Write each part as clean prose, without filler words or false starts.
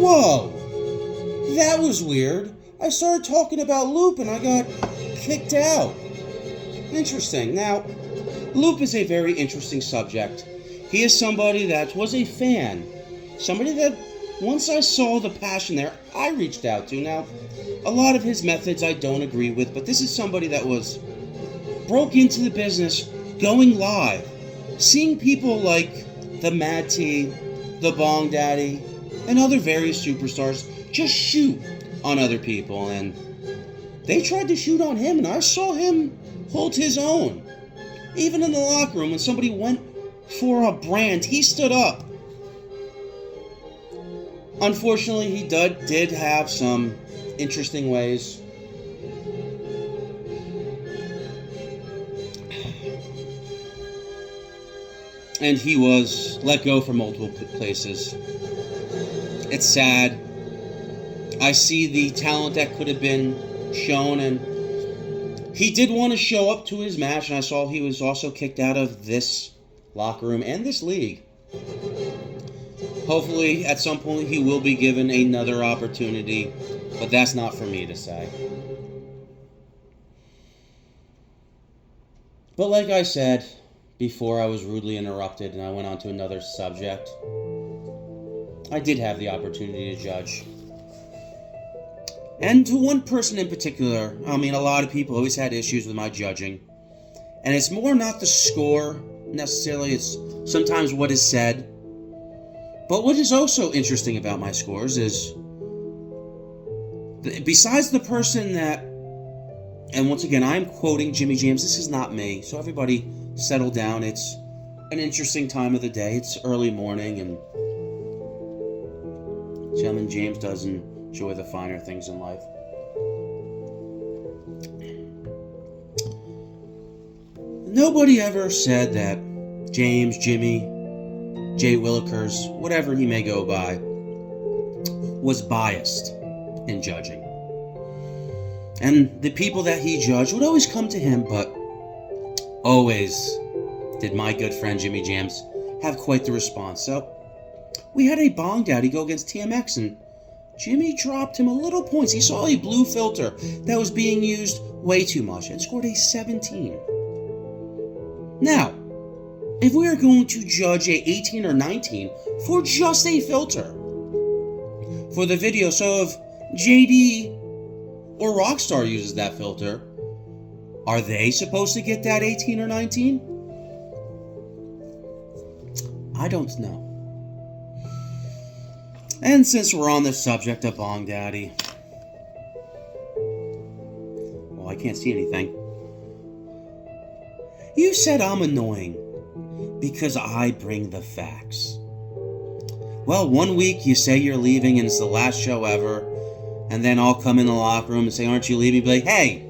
Whoa! That was weird. I started talking about Loop and I got kicked out. Interesting. Now, Loop is a very interesting subject. He is somebody that was a fan. Somebody that, once I saw the passion there, I reached out to. Now, a lot of his methods I don't agree with, but this is somebody that broke into the business, going live, seeing people like the Mad T, the Bong Daddy, and other various superstars just shoot on other people, and they tried to shoot on him, and I saw him hold his own. Even in the locker room, when somebody went for a brand, he stood up. Unfortunately, he did have some interesting ways. And he was let go from multiple places. It's sad. I see the talent that could have been shown, and he did want to show up to his match, and I saw he was also kicked out of this locker room and this league. Hopefully, at some point, he will be given another opportunity, but that's not for me to say. But like I said before, I was rudely interrupted and I went on to another subject. I did have the opportunity to judge. And to one person in particular, a lot of people always had issues with my judging. And it's more not the score necessarily, it's sometimes what is said. But what is also interesting about my scores is, besides the person that, and once again, I'm quoting Jimmy James, this is not me, so everybody settle down. It's an interesting time of the day. It's early morning, and Gentleman James does enjoy the finer things in life. Nobody ever said that James, Jimmy, Jay Willikers, whatever he may go by, was biased in judging. And the people that he judged would always come to him, but always did my good friend Jimmy James have quite the response. So we had a Bong Daddy go against TMX, and Jimmy dropped him a little points. He saw a blue filter that was being used way too much and scored a 17. Now, if we are going to judge a 18 or 19 for just a filter for the video, so if JD or Rockstar uses that filter, are they supposed to get that 18 or 19? I don't know. And since we're on the subject of Bong Daddy, well, I can't see anything. You said I'm annoying because I bring the facts. Well, one week you say you're leaving and it's the last show ever, and then I'll come in the locker room and say, aren't you leaving? Be like, hey,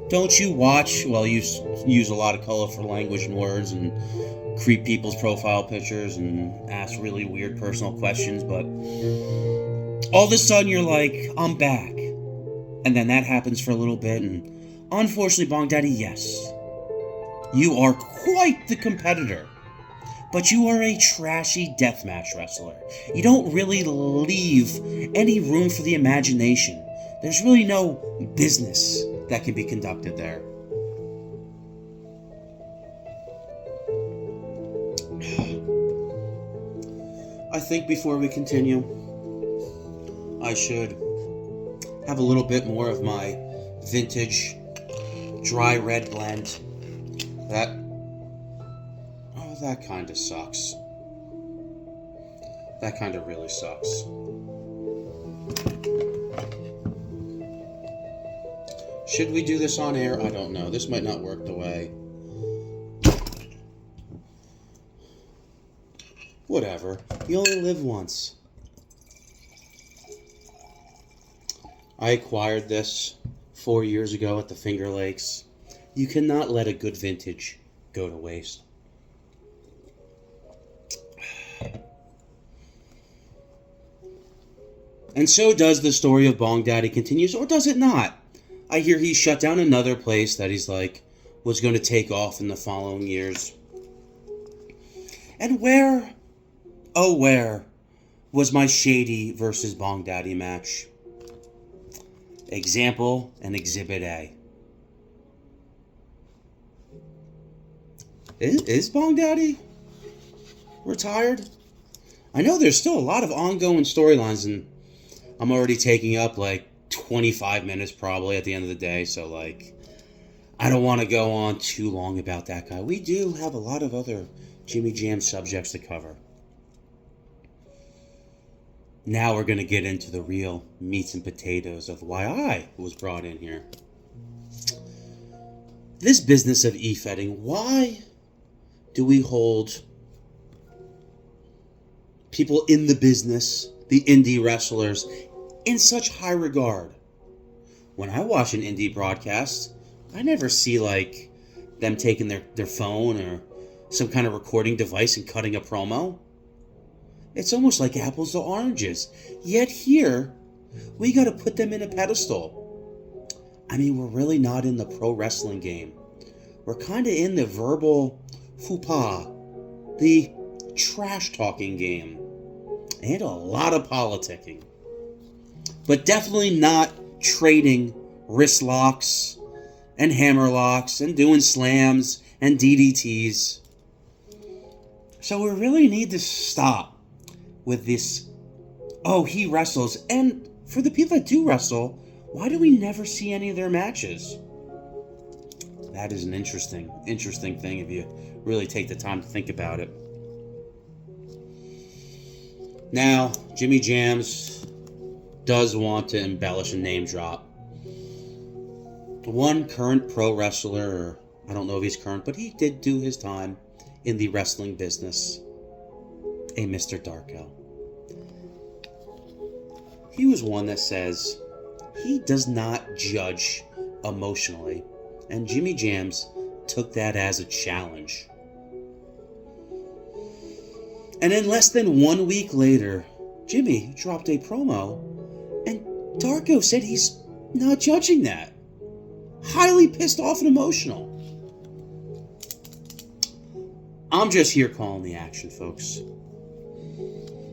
don't you watch? Well, you use a lot of colorful language and words and creep people's profile pictures and ask really weird personal questions, but all of a sudden you're like, I'm back. And then that happens for a little bit, and unfortunately, Bong Daddy, yes, you are quite the competitor. But you are a trashy deathmatch wrestler. You don't really leave any room for the imagination. There's really no business that can be conducted there. I think before we continue, I should have a little bit more of my vintage dry red blend. That kind of sucks. That kind of really sucks. Should we do this on air? I don't know. This might not work the way. Whatever. You only live once. I acquired this 4 years ago at the Finger Lakes. You cannot let a good vintage go to waste. And so does the story of Bong Daddy continues, or does it not? I hear he shut down another place that he's like was going to take off in the following years. And where, oh where, was my Shady versus Bong Daddy match. Example and Exhibit A. Is Bong Daddy retired? I know there's still a lot of ongoing storylines, and I'm already taking up like 25 minutes probably at the end of the day, so like I don't want to go on too long about that guy. We do have a lot of other Jimmy Jam subjects to cover. Now we're going to get into the real meats and potatoes of why I was brought in here. This business of e-fetting, why do we hold people in the business, the indie wrestlers, in such high regard? When I watch an indie broadcast, I never see like them taking their phone or some kind of recording device and cutting a promo. It's almost like apples to oranges. Yet here, we got to put them in a pedestal. I mean, we're really not in the pro wrestling game. We're kind of in the verbal faux pas, the trash talking game, and a lot of politicking. But definitely not trading wrist locks and hammer locks and doing slams and DDTs. So we really need to stop with this, oh, he wrestles. And for the people that do wrestle, why do we never see any of their matches? That is an interesting thing if you really take the time to think about it. Now, Jimmy Jams does want to embellish and name drop one current pro wrestler, or I don't know if he's current, but he did do his time in the wrestling business, a Mr. Darko. He was one that says he does not judge emotionally, and Jimmy Jams took that as a challenge. And then less than 1 week later, Jimmy dropped a promo, and Darko said he's not judging that. Highly pissed off and emotional. I'm just here calling the action, folks.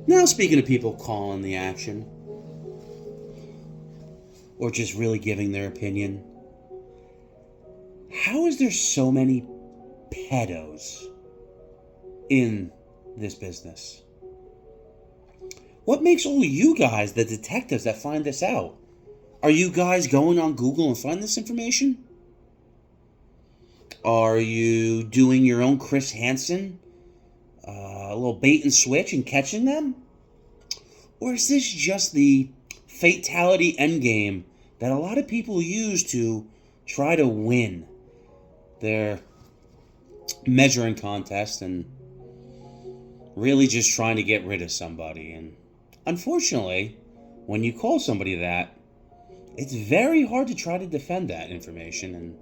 Now, speaking of people calling the action, or just really giving their opinion, how is there so many pedos in this business? What makes all you guys the detectives that find this out? Are you guys going on Google and finding this information? Are you doing your own Chris Hansen, a little bait and switch and catching them? Or is this just the fatality endgame that a lot of people use to try to win their measuring contest and really just trying to get rid of somebody? And unfortunately, when you call somebody that, it's very hard to try to defend that information. And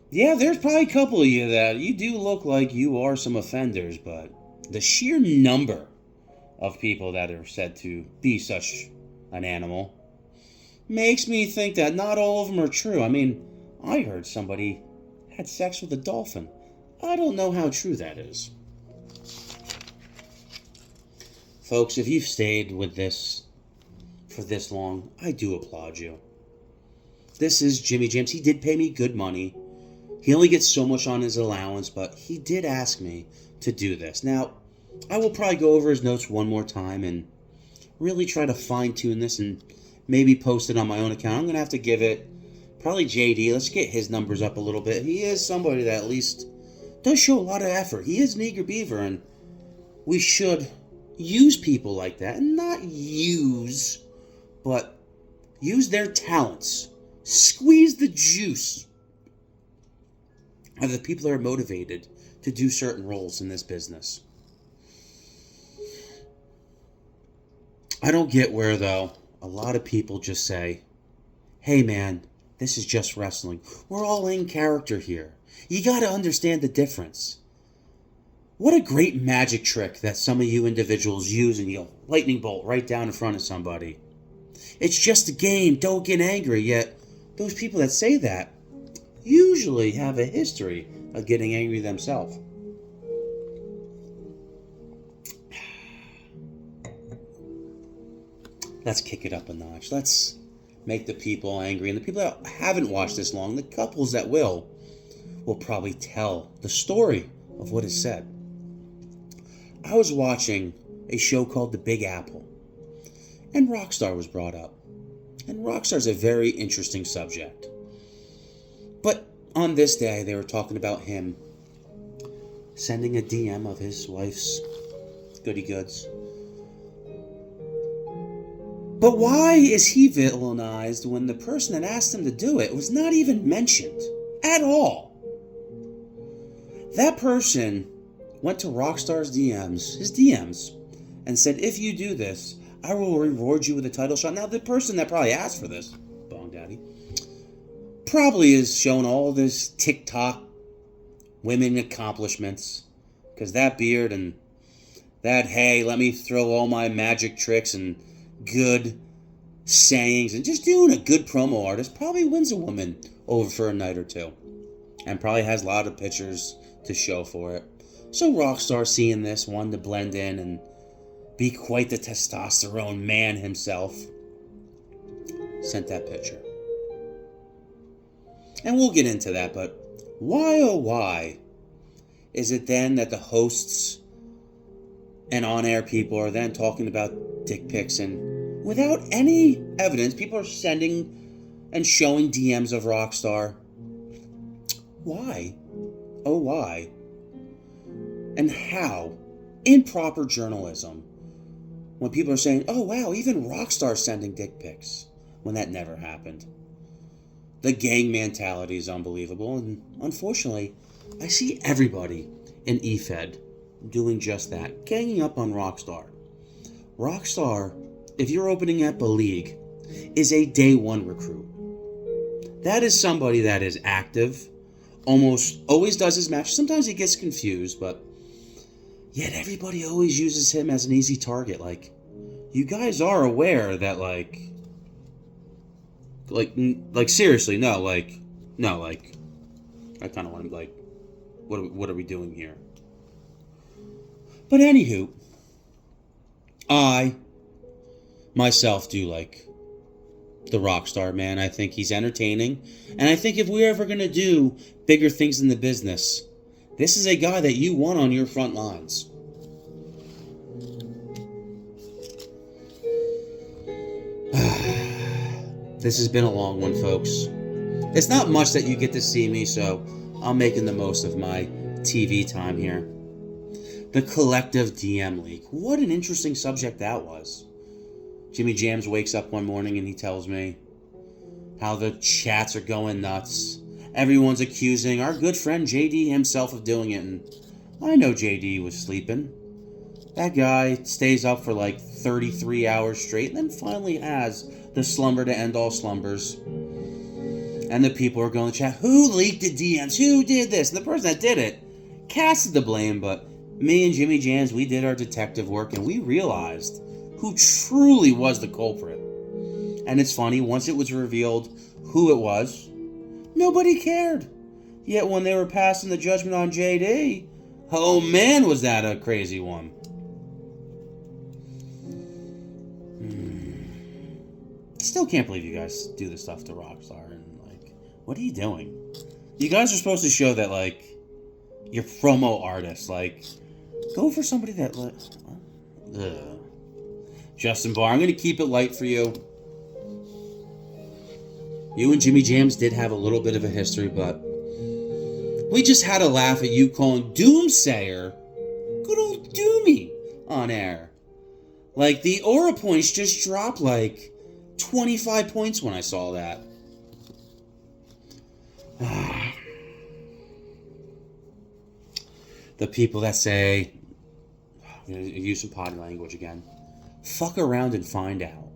yeah, there's probably a couple of you that you do look like you are some offenders, but the sheer number of people that are said to be such an animal makes me think that not all of them are true. I mean, I heard somebody had sex with a dolphin. I don't know how true that is. Folks, if you've stayed with this for this long, I do applaud you. This is Jimmy Jams. He did pay me good money. He only gets so much on his allowance, but he did ask me to do this. Now, I will probably go over his notes one more time and really try to fine-tune this and maybe post it on my own account. I'm going to have to give it probably JD. Let's get his numbers up a little bit. He is somebody that at least does show a lot of effort. He is an eager beaver, and we should use people like that. And not use, but use their talents. Squeeze the juice out of the people that are motivated to do certain roles in this business. I don't get where, though, a lot of people just say, hey man, this is just wrestling. We're all in character here. You got to understand the difference. What a great magic trick that some of you individuals use, and you'll lightning bolt right down in front of somebody. It's just a game, don't get angry. Yet those people that say that usually have a history of getting angry themselves. let's kick it up a notch. Let's make the people angry. And the people that haven't watched this long, the couples that will probably tell the story of what is said. I was watching a show called The Big Apple, and Rockstar was brought up. And Rockstar's a very interesting subject. But on this day, they were talking about him sending a DM of his wife's goody goods. But why is he villainized when the person that asked him to do it was not even mentioned at all? That person went to Rockstar's his DMs, and said, if you do this, I will reward you with a title shot. Now, the person that probably asked for this, Bong Daddy, probably is showing all this TikTok women accomplishments. Because that beard and that, hey, let me throw all my magic tricks and good sayings and just doing a good promo artist probably wins a woman over for a night or two. And probably has a lot of pictures to show for it. So Rockstar, seeing this, wanted to blend in and be quite the testosterone man himself, sent that picture. And we'll get into that, but why oh why is it then that the hosts and on-air people are then talking about dick pics, and without any evidence, people are sending and showing DMs of Rockstar? Why? Oh, why? And how? Improper journalism. When people are saying, oh wow, even Rockstar's sending dick pics, when that never happened. The gang mentality is unbelievable, and unfortunately, I see everybody in EFED doing just that, ganging up on Rockstar. Rockstar, if you're opening up a league, is a day one recruit. That is somebody that is active, almost always does his match. Sometimes he gets confused, but yet everybody always uses him as an easy target. Like, you guys are aware that, like seriously, no, I kind of want to, like, what are we doing here? But anywho, I myself do like the Rockstar man. I think he's entertaining, and I think if we're ever going to do bigger things in the business, this is a guy that you want on your front lines. This has been a long one, folks. It's not much that you get to see me, so I'm making the most of my TV time here. The collective DM leak. What an interesting subject that was. Jimmy Jams wakes up one morning and he tells me how the chats are going nuts. Everyone's accusing our good friend JD himself of doing it, and I know JD was sleeping. That guy stays up for like 33 hours straight and then finally has the slumber to end all slumbers. And the people are going to chat, who leaked the DMs? Who did this? And the person that did it casted the blame, but me and Jimmy Jams, we did our detective work and we realized who truly was the culprit. And it's funny, once it was revealed who it was, nobody cared. Yet when they were passing the judgment on JD, oh man, was that a crazy one. Still can't believe you guys do this stuff to Rockstar, and like, what are you doing? You guys are supposed to show that, like, you're promo artists. Like, go for somebody that, Justin Barr, I'm going to keep it light for you. You and Jimmy Jams did have a little bit of a history, but we just had a laugh at you calling Doomsayer good old Doomy on air. Like, the aura points just dropped like 25 points when I saw that. The people that say, I'm going to use some potty language again, fuck around and find out.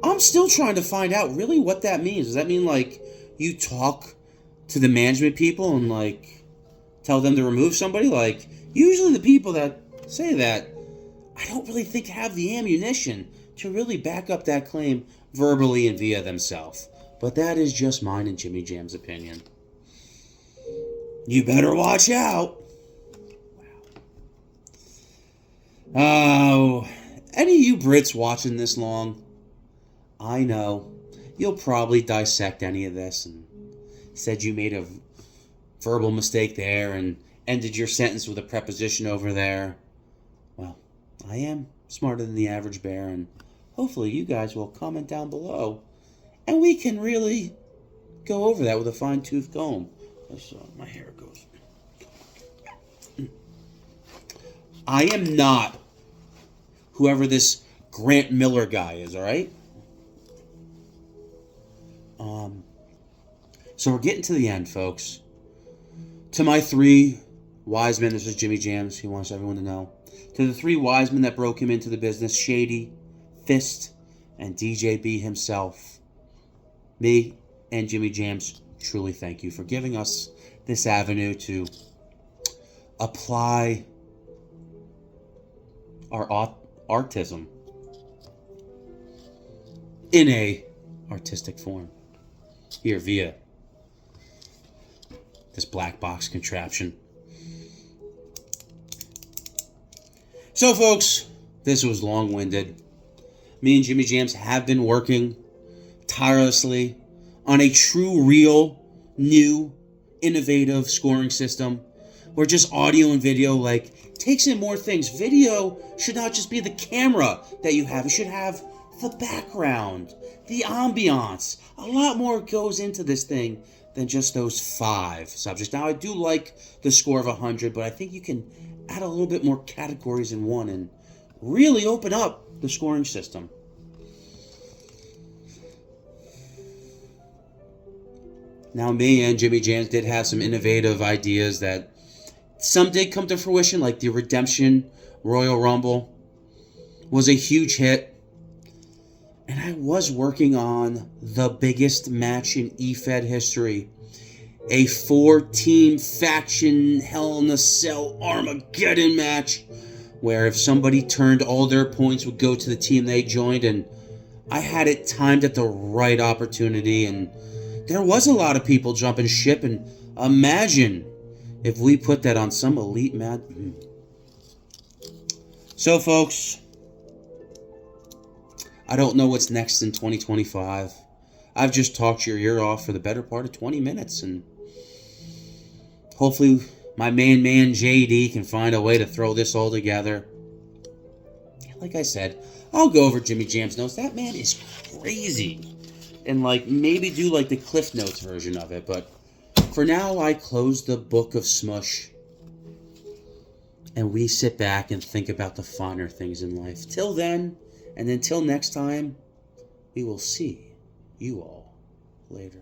I'm still trying to find out really what that means. Does that mean, like, you talk to the management people and, like, tell them to remove somebody? Like, usually the people that say that, I don't really think have the ammunition to really back up that claim verbally and via themselves. But that is just mine and Jimmy Jam's opinion. You better watch out. Wow. Oh, Any of you Brits watching this long, I know you'll probably dissect any of this and said you made a verbal mistake there and ended your sentence with a preposition over there. Well, I am smarter than the average bear, and hopefully you guys will comment down below and we can really go over that with a fine-tooth comb. My hair goes. I am not whoever this Grant Miller guy is, all right? So we're getting to the end, folks. To my three wise men, this is Jimmy Jams, he wants everyone to know. To the three wise men that broke him into the business, Shady, Fist, and DJB himself, me and Jimmy Jams truly thank you for giving us this avenue to apply our artism in a artistic form here via this black box contraption. So folks, this was long-winded. Me and Jimmy Jams have been working tirelessly on a true, real, new, innovative scoring system where just audio and video takes in more things. Video should not just be the camera that you have. It should have the background, the ambiance. A lot more goes into this thing than just those 5 subjects. Now, I do like the score of 100, but I think you can add a little bit more categories in one and really open up the scoring system. Now, me and Jimmy Jams did have some innovative ideas that some did come to fruition, like the Redemption Royal Rumble was a huge hit. And I was working on the biggest match in EFED history. A 4-team faction Hell in a Cell Armageddon match where if somebody turned, all their points would go to the team they joined. And I had it timed at the right opportunity, and there was a lot of people jumping ship. And imagine if we put that on some elite match. So folks, I don't know what's next in 2025. I've just talked your ear off for the better part of 20 minutes, and hopefully my main man JD can find a way to throw this all together. Like I said, I'll go over Jimmy Jams' notes. That man is crazy. And maybe do the Cliff Notes version of it, but for now I close the book of Smush and we sit back and think about the finer things in life. Till then, and until next time, we will see you all later.